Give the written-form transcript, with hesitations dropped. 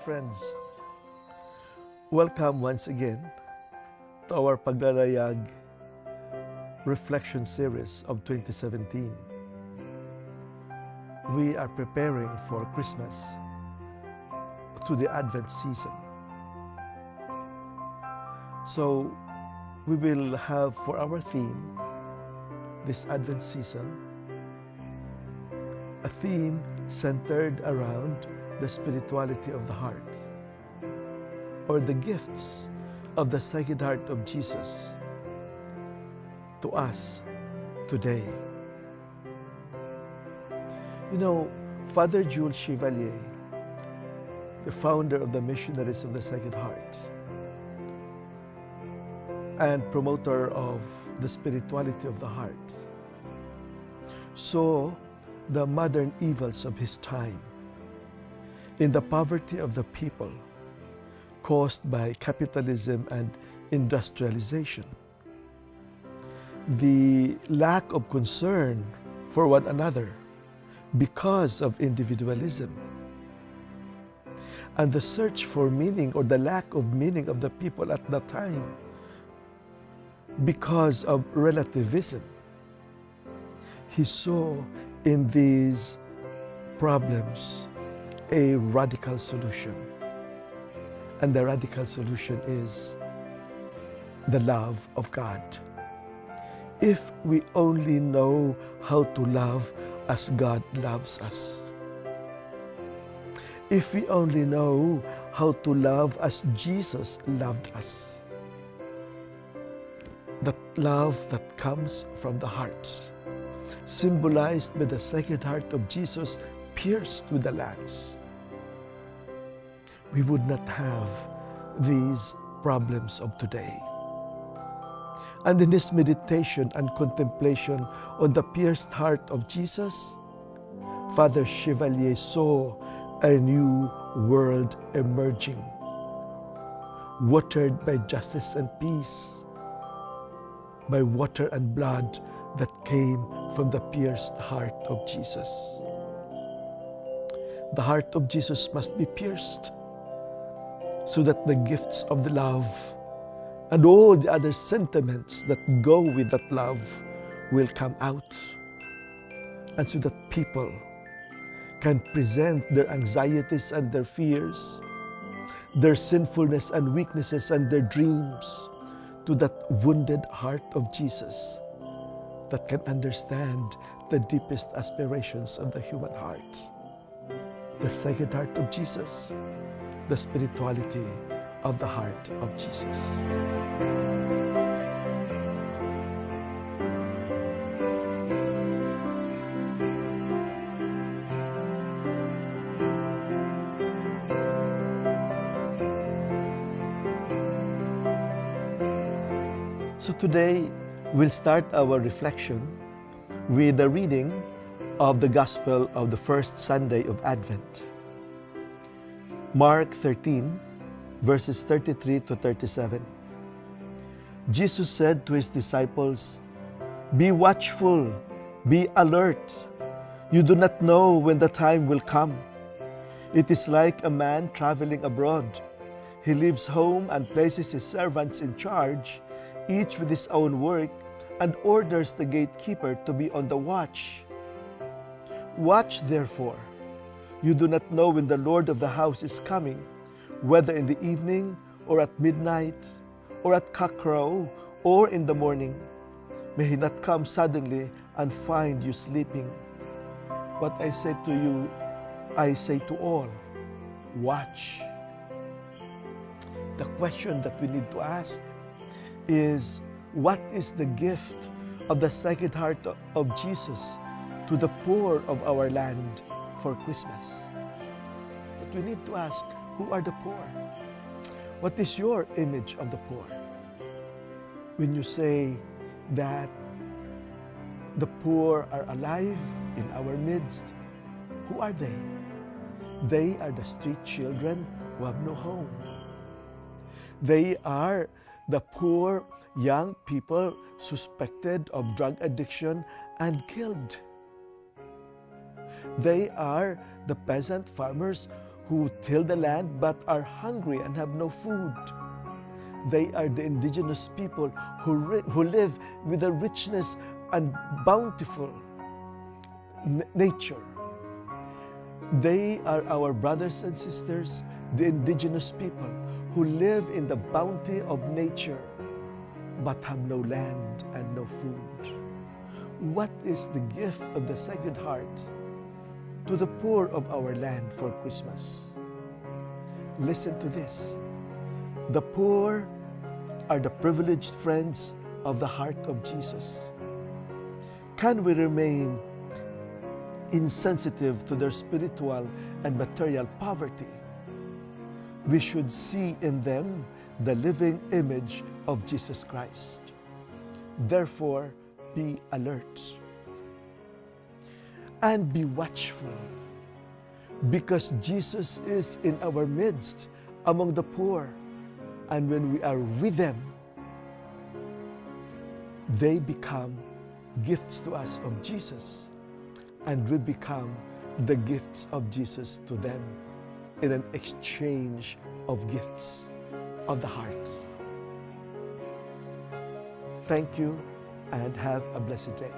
friends. Welcome once again to our Paglalayag Reflection Series of 2017. We are preparing for Christmas to the Advent season. So we will have for our theme this Advent season a theme centered around the spirituality of the heart, or the gifts of the Sacred Heart of Jesus to us today. You know, Father Jules Chevalier, the founder of the Missionaries of the Sacred Heart and promoter of the spirituality of the heart, saw the modern evils of his time in the poverty of the people caused by capitalism and industrialization, the lack of concern for one another because of individualism, and the search for meaning or the lack of meaning of the people at that time because of relativism. He saw in these problems a radical solution. And the radical solution is the love of God. If we only know how to love as God loves us, if we only know how to love as Jesus loved us, that love that comes from the heart, symbolized by the Sacred Heart of Jesus pierced with the lance, we would not have these problems of today. And in his meditation and contemplation on the pierced heart of Jesus, Father Chevalier saw a new world emerging, watered by justice and peace, by water and blood that came from the pierced heart of Jesus. The heart of Jesus must be pierced so that the gifts of the love and all the other sentiments that go with that love will come out, and so that people can present their anxieties and their fears, their sinfulness and weaknesses and their dreams to that wounded heart of Jesus that can understand the deepest aspirations of the human heart. The Sacred Heart of Jesus, the spirituality of the heart of Jesus. So today, we'll start our reflection with the reading of the Gospel of the first Sunday of Advent. Mark 13, verses 33 to 37. Jesus said to his disciples, "Be watchful, be alert. You do not know when the time will come. It is like a man traveling abroad. He leaves home and places his servants in charge, each with his own work, and orders the gatekeeper to be on the watch. Watch therefore. You do not know when the Lord of the house is coming, whether in the evening or at midnight or at cockcrow or in the morning. May he not come suddenly and find you sleeping. What I say to you, I say to all, watch." The question that we need to ask is, what is the gift of the Sacred Heart of Jesus to the poor of our land for Christmas? But we need to ask, who are the poor? What is your image of the poor? When you say that the poor are alive in our midst, who are they? They are the street children who have no home. They are the poor young people suspected of drug addiction and killed. They are the peasant farmers who till the land but are hungry and have no food. They are the indigenous people who live with a richness and bountiful nature. They are our brothers and sisters, the indigenous people who live in the bounty of nature but have no land and no food. What is the gift of the Sacred Heart to the poor of our land for Christmas? Listen to this. The poor are the privileged friends of the heart of Jesus. Can we remain insensitive to their spiritual and material poverty? We should see in them the living image of Jesus Christ. Therefore, be alert and be watchful, because Jesus is in our midst among the poor, and when we are with them, they become gifts to us of Jesus, and we become the gifts of Jesus to them in an exchange of gifts of the heart. Thank you and have a blessed day.